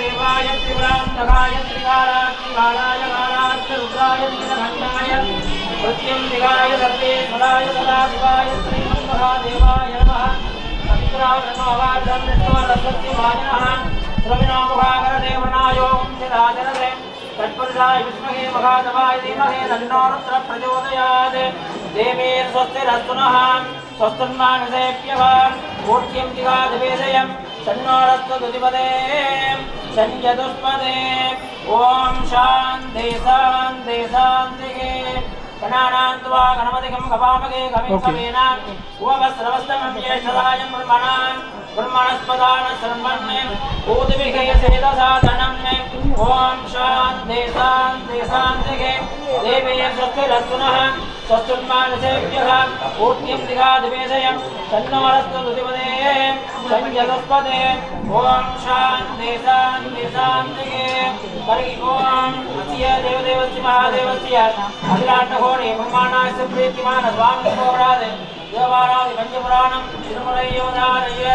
देवाय त्रिपुरान्तकाय त्रिकालाय कालाग्निरुद्राय नीलकण्ठाय मृत्युञ्जयाय सर्वेश्वराय सदाशिवाय श्रीमन्महादेवाय नमः पवित्रावरणवादन्विष्णुवरस्वत्यभाजिनः श्रविणोमुखाकरदेवनायोगं चिराजनदे तत्पुरुषाय विद्महे महादेवाय धीमहि तन्नो रुद्रः प्रचोदयात् देवीर् स्वस्तिरस्तु नः स्वस्तिर्मानसेभ्यः मूर्तिं दिगादिवेशयं सन्नोरस्तु दुतिपदे संयदुष्पदे ओम शांति शांति शांतिः गणानान्त्वा गणपतिं गवामहे गमिं सवेना उपवस्त्रवस्त्रमं ज्येष्ठदायं ब्रह्मणस्पदान सर्वन्ने ऊर्ध्विहे सेदसाधनं ओम शांति शांति शांतिः देवी स्वस्तिरस्तु नः स्वस्तिर्मानसेभ्यः ऊर्ध्वं दिगादिवेशयं तन्नोरस्तु दुतिपदे संयदुष्पदे ओम शांति शांति शांतिः हरि ओम अस्य देवदेवस्य महादेवस्य अखिलाण्डकोटि ब्रह्माण्डस्य प्रीतिमान स्वामी गौरादे देवारादि पंचपुराणं तिरुमलयोदारय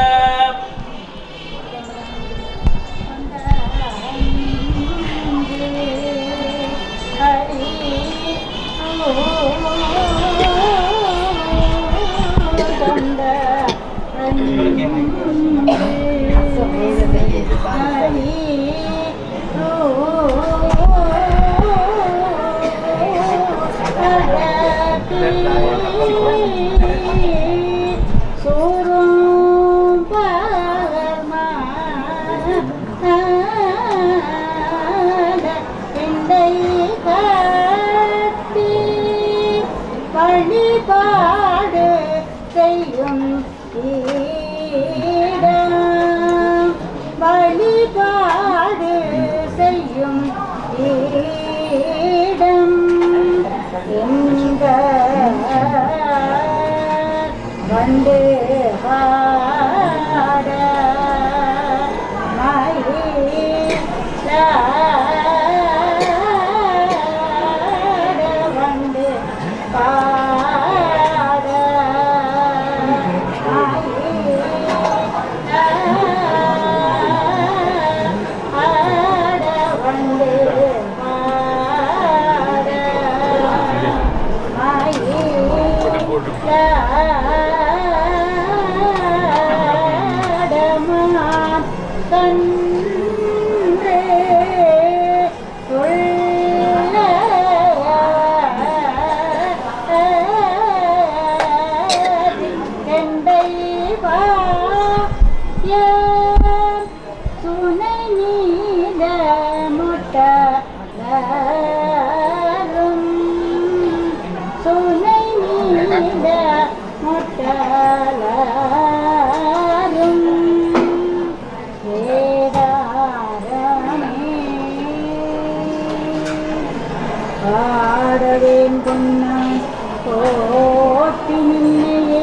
பாட வேண்டும் நான் போட்டி நின்னையே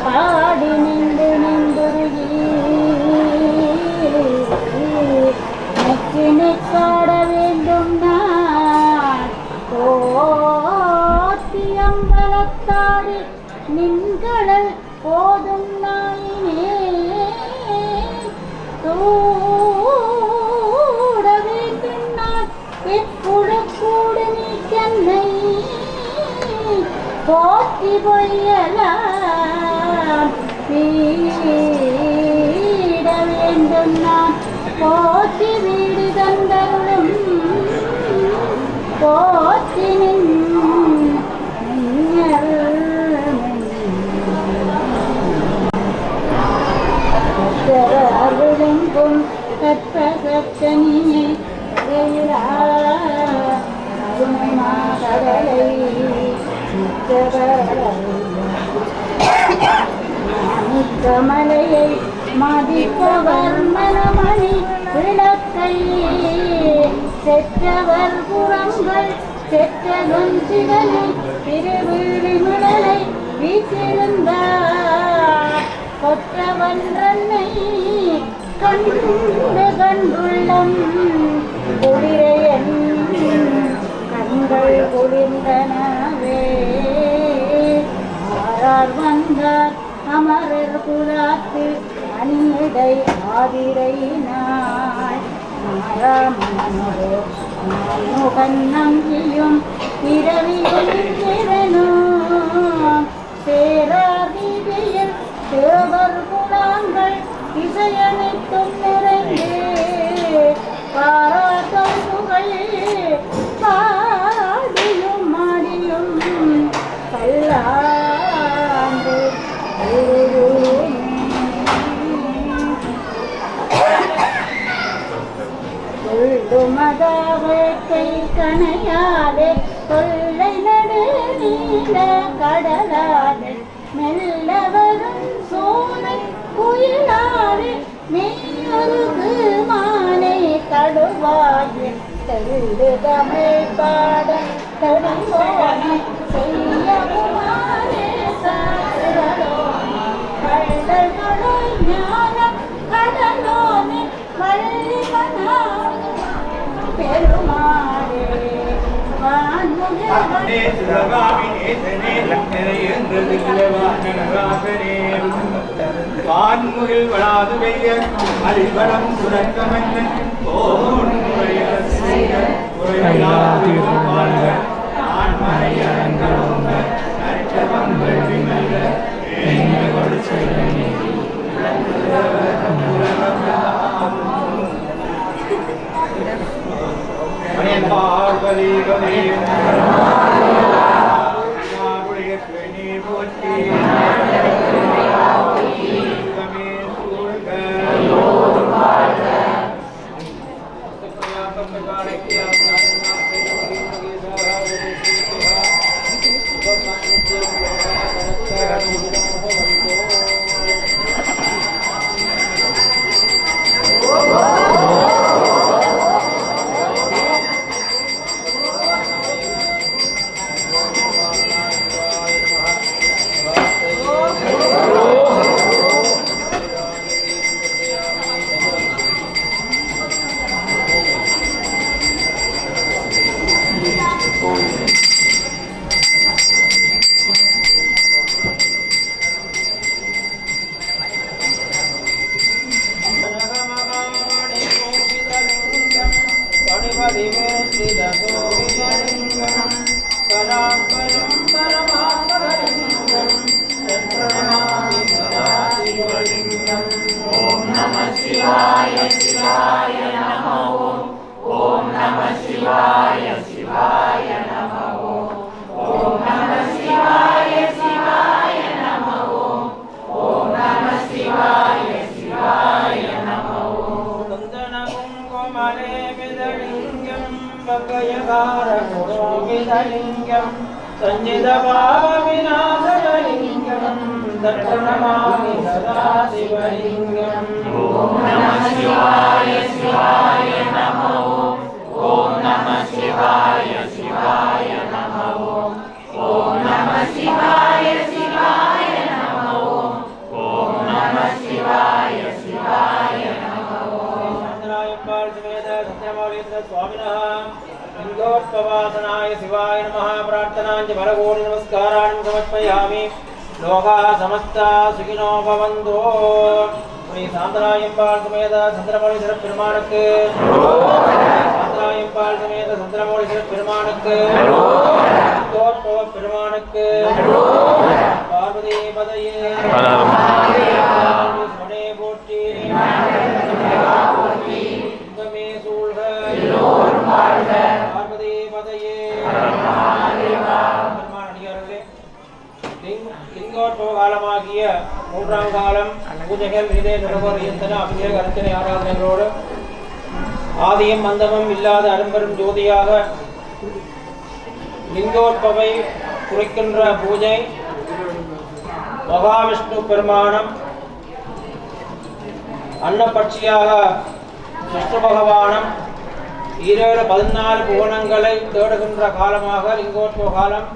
பாடி நின்று நின்றுருகி நெற்றினை பாட வேண்டும் நான் போட்டி அம்பலத்தாடி நின்களல் போதும் நாயினே தூட வேண்டும் நான் எப்புடக்கூடு நீ சென்னை போற்றி பொய்யலாம் வீட வேண்டும் நான் போற்றி வீடு தந்தருளும் போற்றி அருளும் கற்ப கற்றனியை கடலை கமலையை மதிப்பவர் மனமணி விளக்கை செற்றவர் புறங்கள் செற்றவன் சிவனை திருவிழி முடலை வீசிருந்தார் கொற்றவன் தன்னை கண்டு கண்டுள்ளம் குளிரையன் கண்கள் குளிர்ந்தனவே ஆரார் வந்தார் அமரர் குலாத்து அணியடை ஆதிரை நாள் மாறாமனோ முகன் நங்கியும் இரவியும் திறனும் பேராதியில் தேவர் குலாங்கள் இசையனைத்தும் நிறைந்தே பாராட்டம் புகழ் பாடியும் மாடியும் பல்லாண்டு மதவத்தை கணையாலே கொள்ளை நடு நீல கடலாலே மெல்ல வரும் சோலை குயிலாலே மெய்யொருகு மானை தடுவாயே தெள்ளு தமிழ் பாட தடுவோனை செய்யமானே சாரலோ கண்டகளோ ஞான கடலோனே வள்ளிமனா பெருமாளே வான்முகில் வளாது பெய்ய அரிவரம் சுரக்கமென்ன பார்வதி संजित भाव विनाशलिंगम தன்னமாமி சதா சிவலிங்கம். ஓம் நம சிவாய சிவாய நமோ. ஓம் நம சிவாய சிவாய நமோ. ஓம் நம சிவாய சிவாய நமோ. ஓம் நம சிவாய சிவாய நமோ. சந்திராயம்பாள் சமேத சந்திரமௌலீந்திர சுவாமினः லிங்கோத்பவாசனாய சிவாய நமः. பிரார்த்தனாஞ்ச பரகோடி நமஸ்காராணி சமர்ப்பயாமி. லோகாः சமஸ்தாः சுகினோ பவந்தோ. ஸ்ரீ சாந்தராயம்பாள் சமேத சந்திரமௌலீஸ்வர பெருமானுக்கு, சாந்தராயம்பாள் சமேத சந்திரமௌலீஸ்வர பெருமானுக்கு, லிங்கோத்பவ பெருமானுக்கு, பார்வதி பதையே மனே போற்றி, இன்பமே சூழ்க, பார்வதி பதையே. பெருமானடியார்களே, லிங்கோத்பவ காலமாகிய 3ஆம் காலம் பூஜைகள் இதே நிறுவன அபிஷேக அர்ச்சனை ஆராதனைகளோடு ஆதியும் அந்தமும் இல்லாத அரும்பெரும் ஜோதியாக லிங்கோத்பவை குறிக்கின்ற பூஜை மகாவிஷ்ணு பெருமானம், அன்னபட்சியாக விஷ்ணு பகவானம் 14 புவனங்களை தேடுகின்ற காலமாக லிங்கோத்பவ காலம்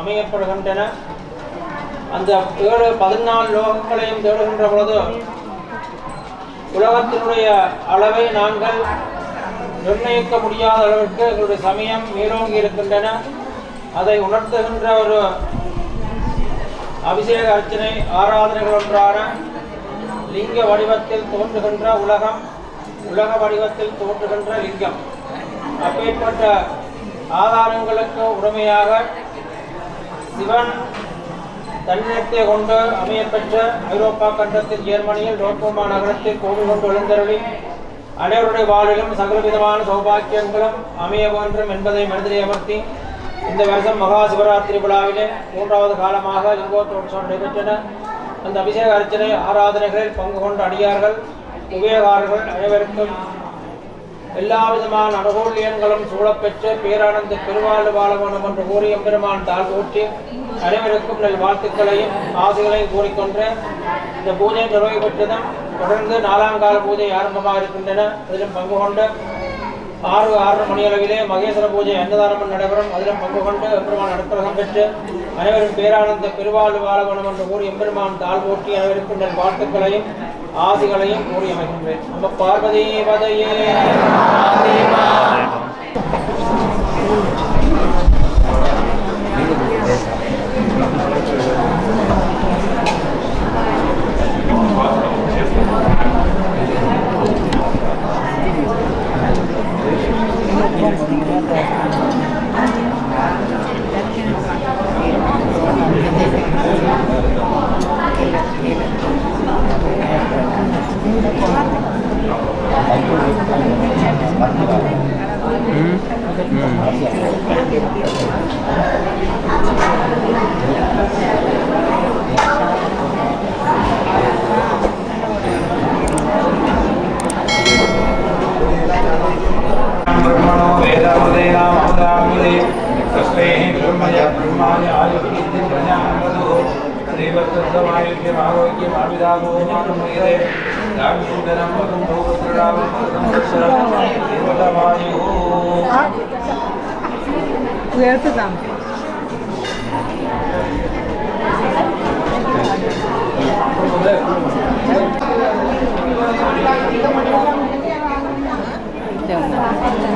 அமையப்படுகின்றன. அந்த 14 லோகங்களையும் தேடுகின்ற பொழுது உலகத்தினுடைய அளவை நாங்கள் நிர்ணயிக்க முடியாத அளவிற்கு எங்களுடைய சமயம் மேலோங்கி இருக்கின்றன. அதை உணர்த்துகின்ற ஒரு அபிஷேக அர்ச்சனை ஆராதனைகள் ஒன்றான லிங்க வடிவத்தில் தோன்றுகின்ற உலகம், உலக வடிவத்தில் தோன்றுகின்ற லிங்கம். அப்பேற்பட்ட ஆதாரங்களுக்கு உடமையாக சிவன் தன்னிடத்தை கொண்டு அமையப்பெற்ற ஐரோப்பா கண்டத்தில் ஜெர்மனியில் ரோட்போமா நகரத்தில் கோவில் கொண்டு எழுந்தருளி அனைவருடைய வாழ்விலும் சகலவிதமான சௌபாக்கியங்களும் அமைய வேண்டும் என்பதை மனதிலே அமர்த்தி இந்த வருஷம் மகா சிவராத்திரி விழாவிலே 3வது காலமாக லிங்கோத்சவம் நடைபெற்றன. அந்த அபிஷேக அர்ச்சனை ஆராதனைகளில் பங்கு கொண்ட அடியார்கள், உபயோகாரர்கள் அனைவருக்கும் எல்லா விதமான அனுகூல்யங்களும் சூழப்பெற்று பேரானந்த பெருவாழ்வு வாழ வேண்டும் என்று கூறி எம்பெருமான் தாழ் போற்றி அனைவருக்கும் நல் வாழ்த்துக்களையும் ஆசைகளையும் கூறிக்கொண்டு இந்த பூஜை நிறைவு பெற்றதும் தொடர்ந்து 4ஆம் கால பூஜை ஆரம்பமாக இருக்கின்றன. அதிலும் பங்கு கொண்டு 6:30 மணி அளவிலே மகேஸ்வர பூஜை அன்னதானம் நடைபெறும். அதிலும் பங்கு கொண்டு எம்பெருமான் அனுக்கிரகம் பெற்று அனைவரும் பேரானந்த பெருவாழ்வு வாழ வேண்டும் என்று கூறி எம்பெருமான் தாழ் போற்றி அனைவருக்கும் நல் வாழ்த்துக்களையும் ஆசிகளையும் கூறி அமைகின்றேன். நம்ம பார்வதி பதையே. ब्रह्मणो वेदामदे नामदामदे तस्मै ब्रह्मय ब्रह्माय आयुर्विद्यामदो देवतत्वमायुष्यमारोग्यमाविदागो मानुमयदे दामिन्दनं वदं भोगत्रडावं वदं देवतमायुः உயர்த்துதான் Thank you.